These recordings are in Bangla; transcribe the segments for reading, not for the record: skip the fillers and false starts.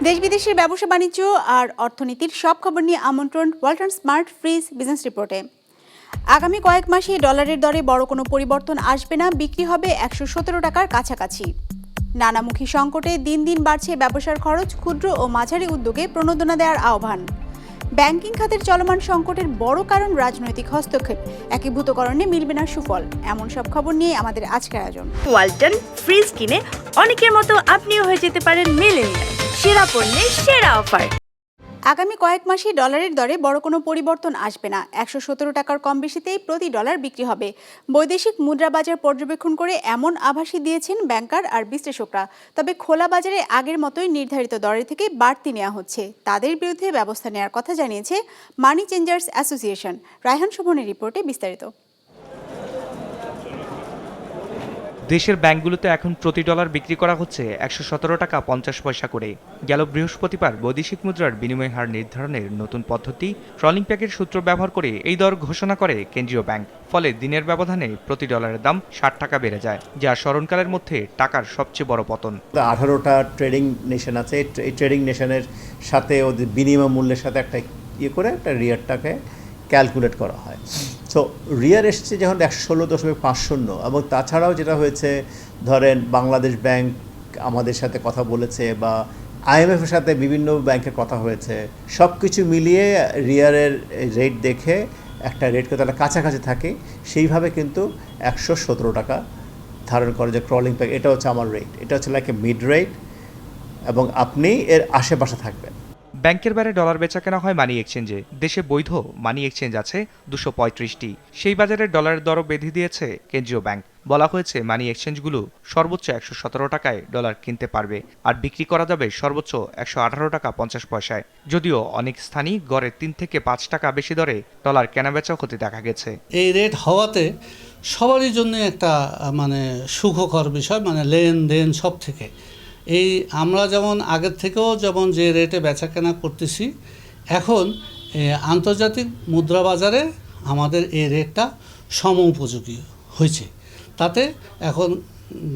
দেশ বিদেশের ব্যবসা বাণিজ্য আর অর্থনীতির সব খবর নিয়ে আমন্ত্রণ ওয়ালটন স্মার্ট ফ্রিজ বিজনেস রিপোর্টে। আগামী কয়েক মাসে ডলারের দরে বড় কোনো পরিবর্তন আসবে না, বিক্রি হবে 117 টাকার কাছাকাছি। নানামুখী সংকটে দিন দিন বাড়ছে ব্যবসার খরচ, ক্ষুদ্র ও মাঝারি উদ্যোগে প্রণোদনা দেওয়ার আহ্বান। ব্যাংকিং খাতের চলমান সংকটের বড় কারণ রাজনৈতিক হস্তক্ষেপ, একীভূতকরণে মিলবে না সুফল। এমন সব খবর নিয়ে আমাদের আজকের আয়োজন। ওয়ালটন ফ্রিজ কিনে অনেকের মতো আপনিও হয়ে যেতে পারেন মিলেনিয়াল। সেরা পণ্যের সেরা অফার। আগামী কয়েক মাসে ডলারের দরে বড় কোনো পরিবর্তন আসবে না, 117 টাকার কম বেশিতেই প্রতি ডলার বিক্রি হবে। বৈদেশিক মুদ্রা বাজার পর্যবেক্ষণ করে এমন আভাসই দিয়েছেন ব্যাংকার আর বিশ্লেষকরা। তবে খোলা বাজারে আগের মতোই নির্ধারিত দরের থেকে বাড়তি নেওয়া হচ্ছে। তাদের বিরুদ্ধে ব্যবস্থা নেওয়ার কথা জানিয়েছে মানি চেঞ্জার্স অ্যাসোসিয়েশন। রায়হান শোভনের রিপোর্টে বিস্তারিত। দেশের ব্যাংকগুলোতে এখন প্রতি ডলার বিক্রি করা হচ্ছে 117 টাকা 50 পয়সা করে। গেল বৃহস্পতিবার বৈদেশিক মুদ্রার বিনিময় হার নির্ধারণের নতুন পদ্ধতি ট্রলিং প্যাকের সূত্র ব্যবহার করে এই দর ঘোষণা করে কেন্দ্রীয় ব্যাংক। ফলে দিনের ব্যবধানে প্রতি ডলারের দাম 60 টাকা বেড়ে যায়, যা স্মরণকালের মধ্যে টাকার সবচেয়ে বড় পতন। 18টা ট্রেডিং নেশন আছে, এই ট্রেডিং নেশনের সাথে ওদের বিনিময় মূল্যের সাথে একটা করে একটা রিয়ারটাকে ক্যালকুলেট করা হয়। সো রিয়ার এসছে যখন 116.50, এবং তাছাড়াও যেটা হয়েছে, ধরেন বাংলাদেশ ব্যাংক আমাদের সাথে কথা বলেছে বা IMF-এর সাথে বিভিন্ন ব্যাংকের কথা হয়েছে, সব কিছু মিলিয়ে রিয়ারের রেট দেখে একটা রেট কত কাছাকাছি থাকে, সেইভাবে কিন্তু 117 টাকা ধারণ করে যে ক্রলিং প্যাক। এটা হচ্ছে আমার রেট, এটা হচ্ছে লাইক এ মিড রেট, এবং আপনি এর আশেপাশে থাকবেন। ব্যাংকের বাইরে ডলার বেচা কেনা হয় মানি এক্সচেঞ্জে। দেশে বৈধ মানি এক্সচেঞ্জ আছে 235টি। সেই বাজারে ডলারের দরও বেঁধে দিয়েছে কেন্দ্রীয় ব্যাংক। বলা হয়েছে মানি এক্সচেঞ্জগুলো সর্বোচ্চ 117 টাকায় ডলার কিনতে পারবে, আর বিক্রি করা যাবে সর্বোচ্চ 118 টাকা 50 পয়সায়। যদিও অনেক স্থানই গড়ে 3 থেকে 5 টাকা বেশি দরে ডলার কেনাবেচা হতে দেখা গেছে। এই রেট হওয়াতে সবারই জন্য একটা সুখকর বিষয়, লেনদেন সব থেকে। এই আমরা যেমন আগের থেকেও যেমন যে রেটে বেচা কেনা করতেছি, এখন আন্তর্জাতিক মুদ্রা বাজারে আমাদের এই রেটটা সমোপযোগী হয়েছে। তাতে এখন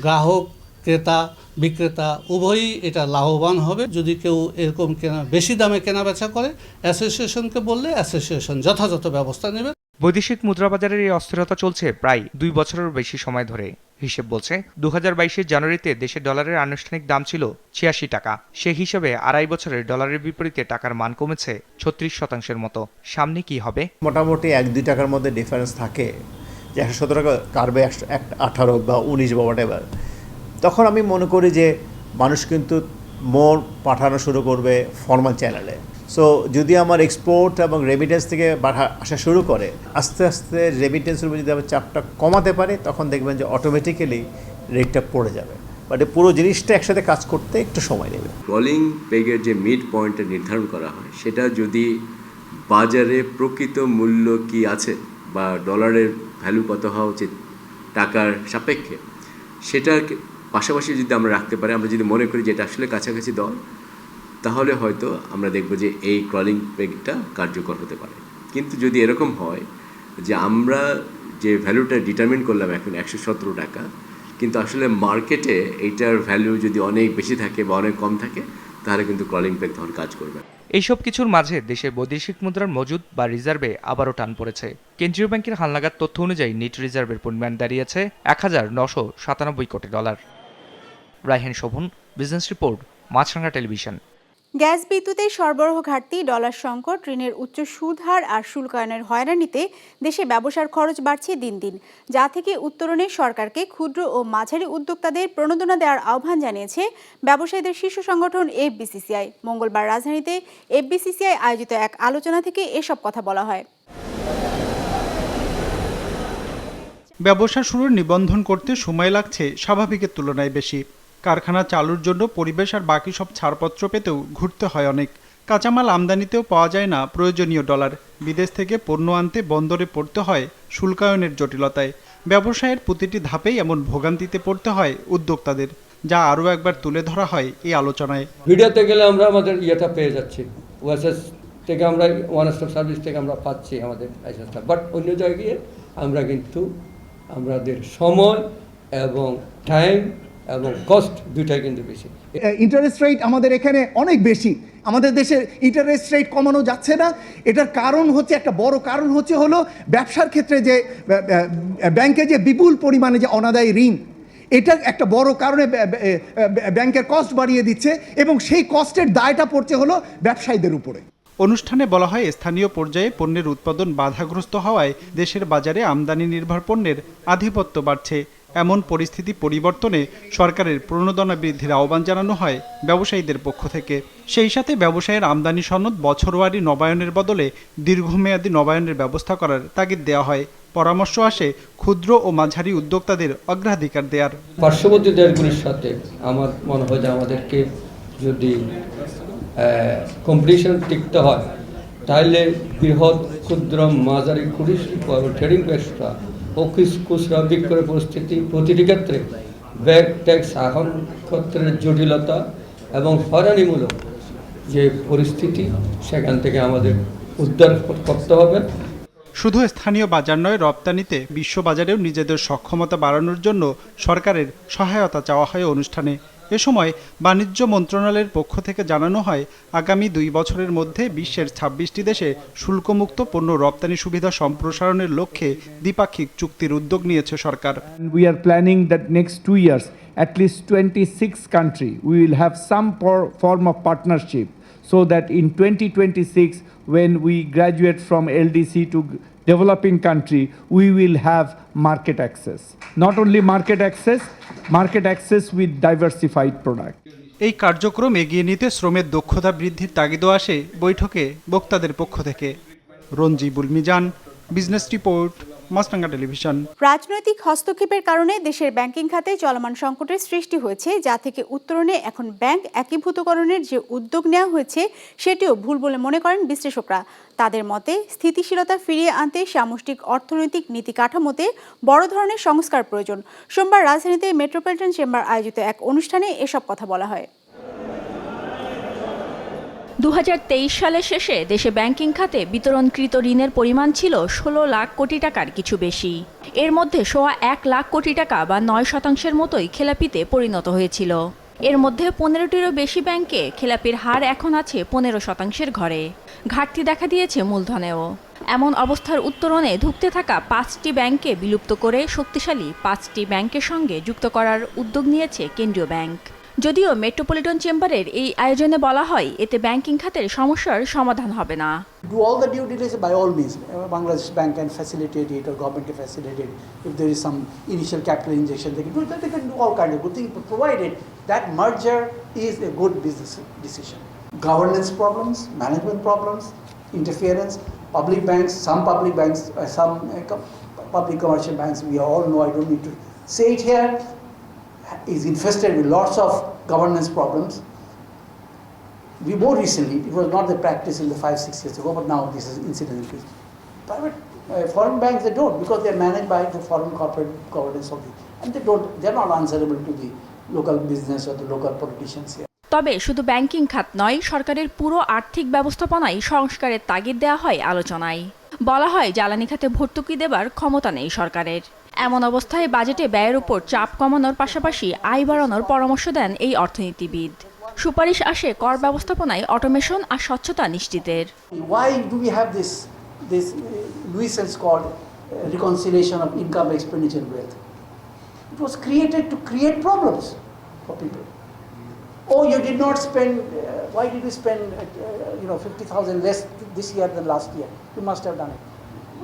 গ্রাহক, ক্রেতা, বিক্রেতা উভয়ই এটা লাভবান হবে। যদি কেউ এরকম বেশি দামে কেনা বেচা করে, অ্যাসোসিয়েশনকে বললে অ্যাসোসিয়েশন যথাযথ ব্যবস্থা নেবে। বৈদেশিক মুদ্রা বাজারের এই অস্থিরতা চলছে প্রায় 2 বছরের বেশি সময় ধরে। হিসেব বলছে 2022-এর জানুয়ারিতে দেশের ডলারের আনুষ্ঠানিক দাম ছিল 86 টাকা। সেই হিসাবে 2.5 বছরের ডলারের বিপরীতে টাকার মান কমেছে 36% মতো। সামনে কি হবে? মোটামুটি 1-2 টাকার মধ্যে ডিফারেন্স থাকে, যে 117 টাকা কাটবে 118 বা 19 বা হোয়াটএভার। তখন আমি মনে করি যে মানুষ কিন্তু মোর পাঠানো শুরু করবে ফর্মাল চ্যানেলে। সো যদি আমার এক্সপোর্ট এবং রেমিটেন্স থেকে আসা শুরু করে, আস্তে আস্তে রেমিটেন্সের উপর যদি আমার চাপটা কমাতে পারে, তখন দেখবেন যে অটোমেটিক্যালি রেটটা পড়ে যাবে। বাট এই পুরো জিনিসটা একসাথে কাজ করতে একটু সময় নেবে। ক্রলিং পেগের যে মিড পয়েন্টটা নির্ধারণ করা হয়, সেটা যদি বাজারে প্রকৃত মূল্য কি আছে বা ডলারের ভ্যালু কত হওয়া উচিত টাকার সাপেক্ষে, সেটার পাশাপাশি যদি আমরা রাখতে পারি, আমরা যদি মনে করি যে এটা আসলে কাছাকাছি দর, তাহলে হয়তো আমরা দেখব যে এই ক্রলিং পেগটা কার্যকর হতে পারে। কিন্তু যদি এরকম হয় যে আমরা যে ভ্যালুটা ডিটারমিন করলাম এখন 117 টাকা, কিন্তু আসলে মার্কেটে এইটার ভ্যালু যদি অনেক বেশি থাকে বা অনেক কম থাকে, তাহলে কিন্তু ক্রলিং পেগ তখন কাজ করবে। এইসব কিছুর মাঝে দেশের বৈদেশিক মুদ্রার মজুদ বা রিজার্ভে আবারও টান পড়েছে। কেন্দ্রীয় ব্যাংকের হালনাগাদ তথ্য অনুযায়ী নিট রিজার্ভের পরিমাণ দাঁড়িয়েছে 1997 কোটি dollar. Raihan Shovon, business report, Maasranga television. Gas বিদ্যুতের সরবরাহ ঘাটতি, ডলার সংকট, ঋণের উচ্চ সুদ হার আর শুল্কায়নের হয়রানিতে দেশে ব্যবসার খরচ বাড়ছে দিন দিন, যা থেকে উত্তরণে সরকারকে ক্ষুদ্র ও মাঝারি উদ্যোক্তাদের প্রণোদনা দেওয়ার আহ্বান জানিয়েছে ব্যবসায়ীদের শীর্ষ সংগঠন FBCCI। মঙ্গলবার রাজধানীতে FBCCI আয়োজিত এক আলোচনা থেকে এসব কথা বলা হয়। ব্যবসা শুরুর নিবন্ধন করতে সময় লাগছে স্বাভাবিকের তুলনায় বেশি। কারখানা চালুর জন্য পরিবেশ আর বাকি সব ছাড়পত্র পেতেও ঘুরতে হয় অনেক। কাঁচামাল আমদানিতেও পাওয়া যায় না প্রয়োজনীয় ডলার। বিদেশ থেকে পণ্য আনতে বন্দরে পড়তে হয় শুল্কায়নের জটিলতায়। ব্যবসায়ের প্রতিটি ধাপেই এমন ভোগান্তিতে পড়তে হয় উদ্যোক্তাদের, যা আরও একবার তুলে ধরা হয় এই আলোচনায়। ভিডিওতে গেলে আমরা আমাদের ইয়েটা পেয়ে যাচ্ছি, ওএসএস থেকে আমরা ওয়ান স্টপ সার্ভিস থেকে আমরা পাচ্ছি আমাদের লাইসেন্সটা, বাট অন্য জায়গায় গিয়ে আমরা কিন্তু আমাদের সময় এবং টাইম এবং কস্ট দুইটাই কিন্তু বেশি। ইন্টারেস্ট রেট আমাদের এখানে অনেক বেশি, আমাদের দেশের ইন্টারেস্ট রেট কমানো যাচ্ছে না। এটার কারণ হচ্ছে, একটা বড় কারণ হলো ব্যবসার ক্ষেত্রে যে ব্যাংকে যে বিপুল পরিমাণে যে অনাদায়ী ঋণ, এটা একটা বড় কারণে ব্যাংকের কস্ট বাড়িয়ে দিচ্ছে এবং সেই কস্টের দায়টা পড়ছে হলো ব্যবসায়ীদের উপরে। অনুষ্ঠানে বলা হয়, স্থানীয় পর্যায়ে পণ্যের উৎপাদন বাধাগ্রস্ত হওয়ায় দেশের বাজারে আমদানি নির্ভর পণ্যের আধিপত্য বাড়ছে। এমন পরিস্থিতি পরিবর্তনে সরকারের প্রণোদনা বৃদ্ধির আহ্বান জানানো হয় ব্যবসায়ীদের পক্ষ থেকে। সেই সাথে ব্যবসায়ের আমদানি সনদ বছরওয়ারি নবায়নের বদলে দীর্ঘমেয়াদী নবায়নের ব্যবস্থা করার তাগিদ দেওয়া হয়। পরামর্শ আসে ক্ষুদ্র ও মাঝারি উদ্যোক্তাদের অগ্রাধিকার দেওয়ার। পার্শ্ববর্তী দেশগুলির সাথে আমার মনে হয় যে আমাদেরকে যদি কম্পিটিশন টিকতে হয়, তাহলে বৃহৎ, ক্ষুদ্র, মাঝারি, কুটির শিল্প এবং ট্রেডিং ব্যবসা ও খুচরা বিক্রয় পরিস্থিতি প্রতিটি ক্ষেত্রে ব্যাগ ট্যাক্স আহরণ ক্ষেত্রের জটিলতা এবং হয়রানিমূলক যে পরিস্থিতি, সেখান থেকে আমাদের উদ্ধার করতে হবে। শুধু স্থানীয় বাজার নয়, রপ্তানিতে বিশ্ববাজারেও নিজেদের সক্ষমতা বাড়ানোর জন্য সরকারের সহায়তা চাওয়া হয় অনুষ্ঠানে। এ সময় বাণিজ্য মন্ত্রণালয়ের পক্ষ থেকে জানানো হয়, আগামী 2 বছরের মধ্যে বিশ্বের 26টি দেশে শুল্কমুক্ত পণ্য রপ্তানি সুবিধা সম্প্রসারণের লক্ষ্যে দ্বিপাক্ষিক চুক্তির উদ্যোগ নিয়েছে সরকার। We are planning that next 2 years, at least 26 country, we will have some form of partnership, so that in 2026, when we graduate from LDC to developing country, we will have market access. Not only market access with diversified product. এই কার্যক্রম এগিয়ে নিতে শ্রমের দক্ষতা বৃদ্ধির তাগিদও আসে বৈঠকে বক্তাদের পক্ষ থেকে। Ranjibul Mizan, business report, Maasranga television. রাজনৈতিক হস্তক্ষেপের কারণে দেশের ব্যাংকিং খাতে চলমান সংকটের সৃষ্টি হয়েছে, যা থেকে উত্তরণে এখন ব্যাংক একীভূতকরণের যে উদ্যোগ নেওয়া হয়েছে সেটিও ভুল বলে মনে করেন বিশ্লেষকরা। তাদের মতে, স্থিতিশীলতা ফিরিয়ে আনতে সামষ্টিক অর্থনৈতিক নীতি কাঠামোতে বড় ধরনের সংস্কার প্রয়োজন। সোমবার রাজধানীতে মেট্রোপলিটন চেম্বার আয়োজিত এক অনুষ্ঠানে এসব কথা বলা হয়। 2023 সালের শেষে দেশে ব্যাংকিং খাতে বিতরণকৃত ঋণের পরিমাণ ছিল 16 লাখ কোটি টাকার কিছু বেশি। এর মধ্যে 1.25 লাখ কোটি টাকা বা 9% মতোই খেলাপিতে পরিণত হয়েছিল। এর মধ্যে 15টিরও বেশি ব্যাংকে খেলাপির হার এখন আছে 15% ঘরে। ঘাটতি দেখা দিয়েছে মূলধনেও। এমন অবস্থার উত্তরণে ধুঁকতে থাকা 5টি ব্যাংককে বিলুপ্ত করে শক্তিশালী 5টি ব্যাংকের সঙ্গে যুক্ত করার উদ্যোগ নিয়েছে কেন্দ্রীয় ব্যাংক। যদিও মেট্রোপলিটন চেম্বারের এই আয়োজনে বলা হয়, এতে ব্যাংকিং খাতের সমস্যার সমাধান হবে না। Do all the due diligence by all means. Bangladesh Bank can facilitate it, or government can facilitate it. If there is some initial capital injection, they can do it. They can do all kinds of good things, provided that merger is a good business decision. Governance problems, management problems, interference, public banks, some public commercial banks, we all know, I don't need to say it here, is infested with lots of governance problems. We more recently, it was not the practice in the 5-6 years ago, but now this is incident increase. Private foreign banks, they don't, because they are managed by the foreign corporate governance of the, and they're not answerable to the local business or the local politicians here. তবে শুধু ব্যাংকিং খাত নয়, সরকারের পুরো আর্থিক ব্যবস্থাপনায় সংস্কারের তাগিদ দেওয়া হয় আলোচনায়। বলা হয়, জ্বালানি খাতে ভর্তুকি দেবার ক্ষমতা নেই সরকারের। এমন অবস্থায় বাজেটে ব্যয়ের উপর চাপ কমানোর পাশাপাশি আয় বাড়ানোর পরামর্শ দেন এই অর্থনীতিবিদ। সুপারিশ আসে কর ব্যবস্থাপনায় অটোমেশন আর স্বচ্ছতা নিশ্চিতের। Why do we have this nuisance called reconciliation of income, expenditure, and wealth? It was created to create problems for people. Oh, you did not spend. Why did you spend 50,000 less this year than last year? You must have done it.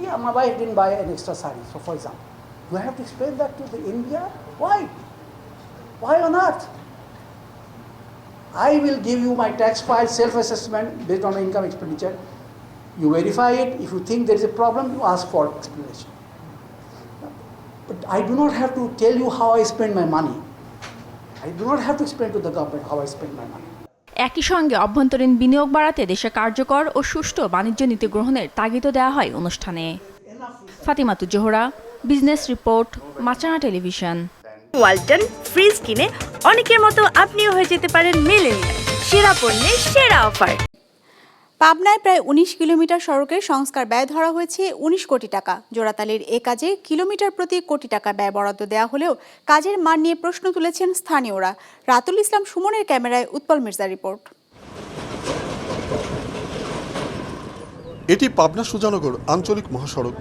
Yeah, my wife didn't buy an extra sari. So, for example, do I have to explain that to the India? Why? Why on earth? I will give you my tax file, self-assessment based on my income expenditure. You verify it. If you think there is a problem, you ask for explanation. But I do not have to tell you how I spend my money. I do not have to explain to the government how I spend my money. একই সঙ্গে অভ্যন্তরীণ বিনিয়োগ বাড়াতে দেশে কার্যকর ও সুষ্ঠু বাণিজ্য নীতি গ্রহণের তাগিদও দেওয়া হয় অনুষ্ঠানে। ফাতিমাতুজ Zohra, business report, Maasranga television. Walton fridge কিনে অনেকের মতো আপনিও হয়ে যেতে পারেন মিলেনিয়াল। সেরা পণ্যের সেরা অফার। পাবনায় প্রায় ১৯ কিলোমিটার সড়কের সংস্কার ব্যয় ধরা হয়েছে ১৯ কোটি টাকা। জোড়াতালির এ কাজে কিলোমিটার প্রতি কোটি টাকা ব্যয় বরাদ্দ দেওয়া হলেও কাজের মান নিয়ে প্রশ্ন তুলেছেন স্থানীয়রা। রাতুল ইসলাম সুমনের ক্যামেরায় উৎপল মির্জা রিপোর্ট। এটি পাবনা সুজানগর আঞ্চলিক মহাসড়ক।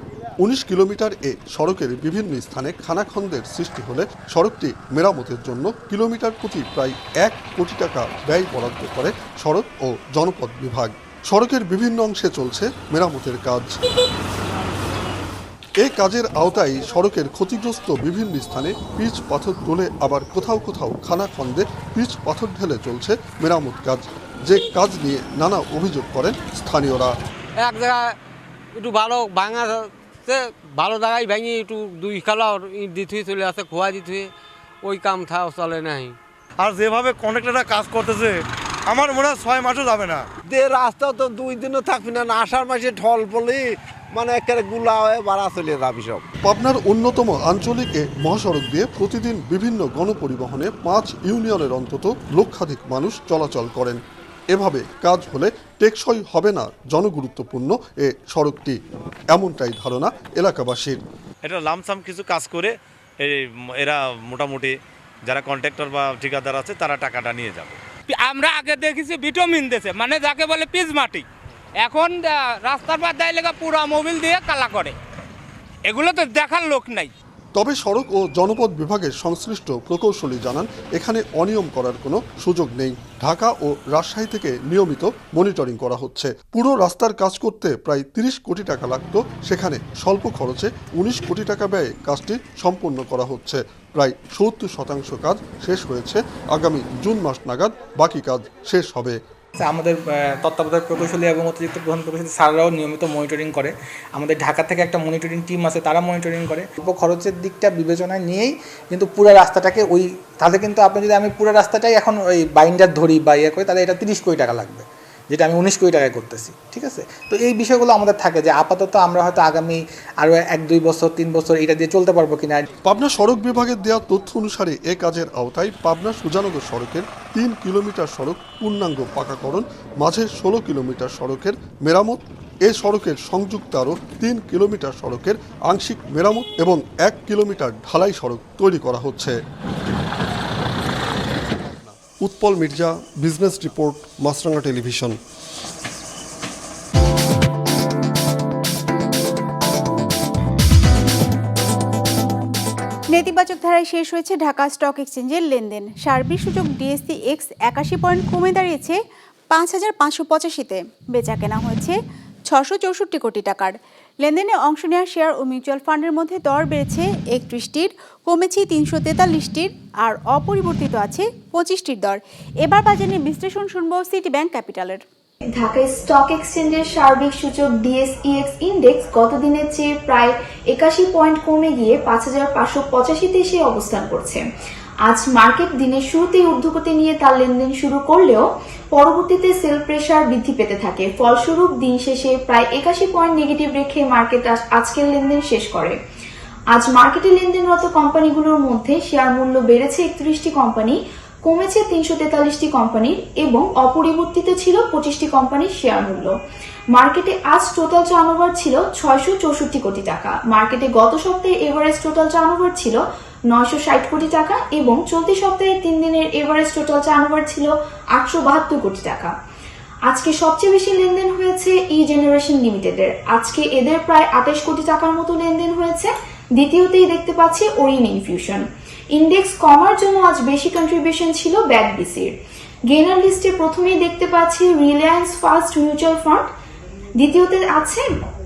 ১৯ কিলোমিটার এ সড়কের বিভিন্ন স্থানে খানাখন্দের সৃষ্টি হলে সড়কটি মেরামতের জন্য কিলোমিটার প্রতি প্রায় ১ কোটি টাকা ব্যয় বরাদ্দ করে সড়ক ও জনপথ বিভাগ। সড়কের বিভিন্ন অংশে চলছে মেরামতের কাজ। এই কাজের আওতায় সড়কের ক্ষতিগ্রস্ত বিভিন্ন স্থানে পিচ পাথর তুলে আবার কোথাও কোথাও খানাখন্দে পিচ পাথর ঢেলে চলছে মেরামত কাজ, যে কাজ নিয়ে নানা অভিযোগ করেন স্থানীয়রা। এক জায়গায় একটু ভালো ভাঙা ভালো জায়গায় ভেঙে একটু ২ কালা ইট দিতে চলে আসে, খোয়া দিতে, ওই কাম থাও চলে নাই। আর যেভাবে কন্ট্রাক্টররা কাজ করতেছে আমার মনে হয় ৬ মাসও যাবে না। রাস্তা তো ২ দিনও থাকবি না, আষাঢ় মাসে ঢল পড়লে মানে একেবারে গুলা হয়ে বাড়া চলে যাবি সব। পাবনার অন্যতম আঞ্চলিক এ মহাসড়ক দিয়ে প্রতিদিন বিভিন্ন গণপরিবহনে ৫ ইউনিয়নের অন্তত লক্ষাধিক মানুষ চলাচল করেন। এভাবে কাজ হলে টেকসই হবে না জনগুরুত্বপূর্ণ এ সড়কটি, এমনটাই ধারণা এলাকাবাসীর। এটা লামসাম কিছু কাজ করে এরা মোটামুটি যারা কন্ট্রাক্টর বা ঠিকাদার আছে তারা টাকাটা নিয়ে যাবে। আমরা আগে দেখেছি ভিটামিন দিয়েছে, মানে যাকে বলে পিচ মাটি, এখন রাস্তার পার দায় লেখা পুরা মোবিল দিয়ে কালা করে, এগুলো তো দেখার লোক নাই। তবে সড়ক ও জনপথ বিভাগের সংশ্লিষ্ট প্রকৌশলী জানান এখানে অনিয়ম করার কোনো সুযোগ নেই। ঢাকা ও রাজশাহী থেকে নিয়মিত মনিটরিং করা হচ্ছে। পুরো রাস্তার কাজ করতে প্রায় ৩০ কোটি টাকা লাগতো, সেখানে স্বল্প খরচে ১৯ কোটি টাকা ব্যয়ে কাজটি সম্পন্ন করা হচ্ছে। প্রায় ৭০% কাজ শেষ হয়েছে, আগামী জুন মাস নাগাদ বাকি কাজ শেষ হবে। আমাদের তত্ত্বাবধায়ক প্রকৌশলী এবং অতিরিক্ত প্রধান প্রকৌশলী স্যাররাও নিয়মিত মনিটরিং করে। আমাদের ঢাকা থেকে একটা মনিটরিং টিম আছে, তারা মনিটরিং করে। অল্প খরচের দিকটা বিবেচনায় নিয়েই কিন্তু পুরো রাস্তাটাকে তাহলে কিন্তু আপনি যদি আমি পুরো রাস্তাটাই এখন ওই বাইন্ডার ধরি বা ইয়ে করি, তাহলে এটা ৩০ কোটি টাকা লাগবে, যেটা আমি ১৯ কোটি টাকায় করতেছি। ঠিক আছে, তো এই বিষয়গুলো আমাদের থাকে যে আপাতত আমরা হয়তো আগামী আরও ১-২ বছর ৩ বছর এটা দিয়ে চলতে পারবো কিনা। পাবনা সড়ক বিভাগের দেওয়া তথ্য অনুসারে এ কাজের আওতায় পাবনা সুজানগর সড়কের ৩ কিলোমিটার সড়ক পূর্ণাঙ্গ পাকাকরণ, মাঝে ১৬ কিলোমিটার সড়কের মেরামত, এ সড়কের সংযুক্ত আরও ৩ কিলোমিটার সড়কের আংশিক মেরামত এবং ১ কিলোমিটার ঢালাই সড়ক তৈরি করা হচ্ছে। Utpal Mirza, business report, Maasranga television. নেতিবাচক ধারায় শেষ হয়েছে ঢাকা স্টক এক্সচেঞ্জের লেনদেন। সার্বিক সূচক ডিএসসি এক্স ৮১ পয়েন্ট কমে দাঁড়িয়েছে ৫,৫৮৫-তে। বেচা কেনা হয়েছে ৬৬৪ কোটি টাকার। লেনদেনে অংশ নেওয়া শেয়ার ও মিউচুয়াল ফান্ডের মধ্যে দর বেড়েছে ৩১টির, কমেছে ৩৪৩টির, আর অপরিবর্তিত আছে 25টির দর। এবার বাজারে বিশ্লেষণ শুনবো সিটি ব্যাংক ক্যাপিটালের। ঢাকা স্টক এক্সচেঞ্জের সার্বিক সূচক ডিএসইএক্স ইন্ডেক্স গত দিনের চেয়ে প্রায় ৮১ পয়েন্ট কমে গিয়ে ৫,৫৮৫-তে এসে অবস্থান করছে। আজ মার্কেট দিনের শুরুতেই ঊর্ধ্বগতি নিয়ে তার লেনদেন শুরু করলেও পরবর্তীতে সেল প্রেসার বৃদ্ধি পেতে থাকে। ফলস্বরূপ দিন শেষে প্রায় ৮১ পয়েন্ট নেগেটিভ রেখে মার্কেট আজকের লেনদেন শেষ করে। আজ মার্কেটে লেনদেনরত কোম্পানিগুলোর মধ্যে শেয়ার মূল্য বেড়েছে ৩১টি কোম্পানি, কমেছে ৩৪৩টি কোম্পানির এবং অপরিবর্তিত ছিল 25টি কোম্পানির শেয়ার মূল্য। মার্কেটে আজ টোটাল টার্নওভার ছিল ৬৬৪ কোটি টাকা। মার্কেটে গত সপ্তাহে এভারেজ টোটাল টার্নওভার ছিল ৯৬০ কোটি টাকা এবং চলতি সপ্তাহে ৩ দিনের এভারেজ টোটাল টার্নওভার ছিল ৮৭২ কোটি টাকা। আজকে সবচেয়ে বেশি লেনদেন হয়েছে ই জেনারেশন লিমিটেডের। আজকে এদের প্রায় ২৮ কোটি টাকার মতো লেনদেন হয়েছে। দ্বিতীয়তেই দেখতে পাচ্ছি ওরিয়েন্ট ইনফিউশন। ইন্ডেক্স কমার জন্য আজ বেশি কন্ট্রিবিউশন ছিল ব্যাকবিসির। গেনার লিস্টে প্রথমেই দেখতে পাচ্ছি রিলায়েন্স ফার্স্ট মিউচুয়াল ফান্ড, দ্বিতীয়তে আছে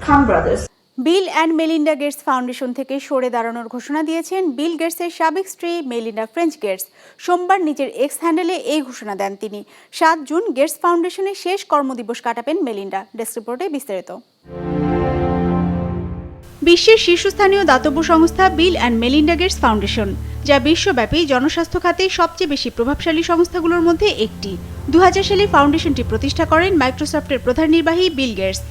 Khan brothers. Bill and Melinda Gates foundation থেকে সরে দাঁড়ানোর ঘোষণা দিয়েছেন বিল গেটসের সাবেক স্ত্রী মেলিন্ডা ফ্রেঞ্চ গেটস। সোমবার নিজের এক্স হ্যান্ডেলে এই ঘোষণা দেন তিনি। ৭ জুন গেটস ফাউন্ডেশনের শেষ কর্মদিবস কাটাবেন মেলিন্ডা। ডেস্ক রিপোর্টে বিস্তারিত। বিশ্বের শীর্ষস্থানীয় দাতব্য সংস্থা বিল অ্যান্ড মেলিন্ডা গেটস ফাউন্ডেশন, যা বিশ্বব্যাপী জনস্বাস্থ্য খাতে সবচেয়ে বেশি প্রভাবশালী সংস্থাগুলোর মধ্যে একটি। ২০০০ সালে ফাউন্ডেশনটি প্রতিষ্ঠা করেন মাইক্রোসফটের প্রধান নির্বাহী বিল গেটস।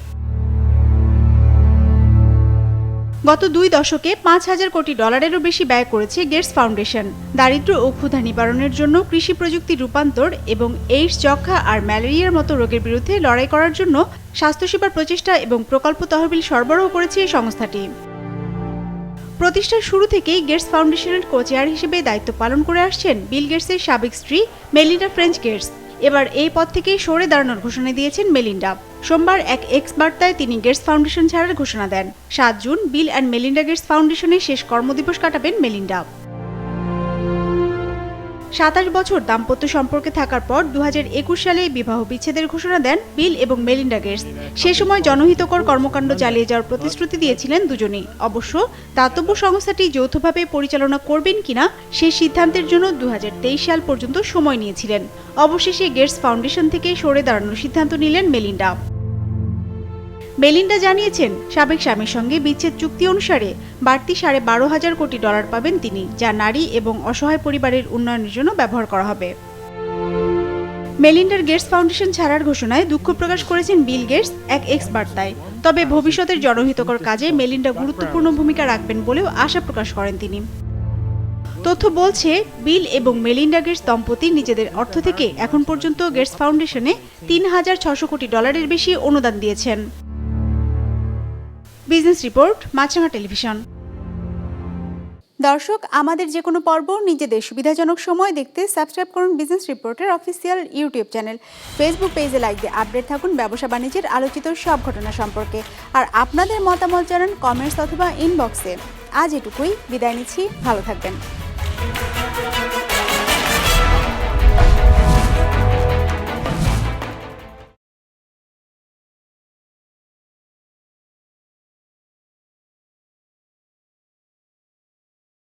গত 2 দশকে $5,000 কোটি ডলারেরও বেশি ব্যয় করেছে গেটস ফাউন্ডেশন। দারিদ্র্য ও ক্ষুধা নিবারণের জন্য কৃষি প্রযুক্তির রূপান্তর এবং এইডস, যক্ষ্মা আর ম্যালেরিয়ার মতো রোগের বিরুদ্ধে লড়াই করার জন্য স্বাস্থ্যসেবার প্রচেষ্টা এবং প্রকল্প তহবিল সরবরাহ করেছে এই সংস্থাটি। প্রতিষ্ঠার শুরু থেকেই গেটস ফাউন্ডেশনের কো-চেয়ার হিসেবে দায়িত্ব পালন করে আসছেন বিল গেটসের সাবেক স্ত্রী মেলিন্ডা ফ্রেঞ্চ গেটস। এবার এই পদ থেকে সরে দাঁড়ানোর ঘোষণা দিয়েছেন মেলিন্ডা। সোমবার এক এক্স বার্তায় তিনি গেটস ফাউন্ডেশন ছাড়ার ঘোষণা দেন। 7 June Bill and Melinda Gates ফাউন্ডেশনের শেষ কর্মদিবস কাটাবেন মেলিন্ডা। 27 বছর দাম্পত্য সম্পর্কে থাকার পর 2021 সালে বিবাহ বিচ্ছেদের ঘোষণা দেন বিল এবং মেলিন্ডা গেটস। সে সময় জনহিতকর কর্মকাণ্ড চালিয়ে যাওয়ার প্রতিশ্রুতি দিয়েছিলেন দুজনেই। অবশ্য দাতব্য সংস্থাটি যৌথভাবে পরিচালনা করবেন কিনা সেই সিদ্ধান্তের জন্য 2023 সাল পর্যন্ত সময় নিয়েছিলেন। অবশেষে গেটস ফাউন্ডেশন থেকে সরে দাঁড়ানোর সিদ্ধান্ত নিলেন মেলিন্ডা। মেলিন্ডা জানিয়েছেন, সাবেক স্বামীর সঙ্গে বিচ্ছেদ চুক্তি অনুসারে বাড়তি $12,500 কোটি পাবেন তিনি, যা নারী এবং অসহায় পরিবারের উন্নয়নের জন্য ব্যবহার করা হবে। মেলিন্ডার গেটস ফাউন্ডেশন ছাড়ার ঘোষণায় দুঃখ প্রকাশ করেছেন বিল গেটস এক এক্স বার্তায়। তবে ভবিষ্যতের জনহিতকর কাজে মেলিন্ডা গুরুত্বপূর্ণ ভূমিকা রাখবেন বলেও আশা প্রকাশ করেন তিনি। তথ্য বলছে, বিল এবং মেলিন্ডা গেটস দম্পতি নিজেদের অর্থ থেকে এখন পর্যন্ত গেটস ফাউন্ডেশনে $3,600 কোটি বেশি অনুদান দিয়েছেন। Business report, Maasranga television. দর্শক, আমাদের যে কোনো পর্ব নিজেদের সুবিধাজনক সময় দেখতে সাবস্ক্রাইব করুন বিজনেস রিপোর্টের অফিসিয়াল ইউটিউব চ্যানেল। ফেসবুক পেজে লাইক দিয়ে আপডেট থাকুন ব্যবসা বাণিজ্যের আলোচিত সব ঘটনা সম্পর্কে। আর আপনাদের মতামত জানান কমেন্টস অথবা ইনবক্সে। আজ এটুকুই, বিদায় নিচ্ছি, ভালো থাকবেন।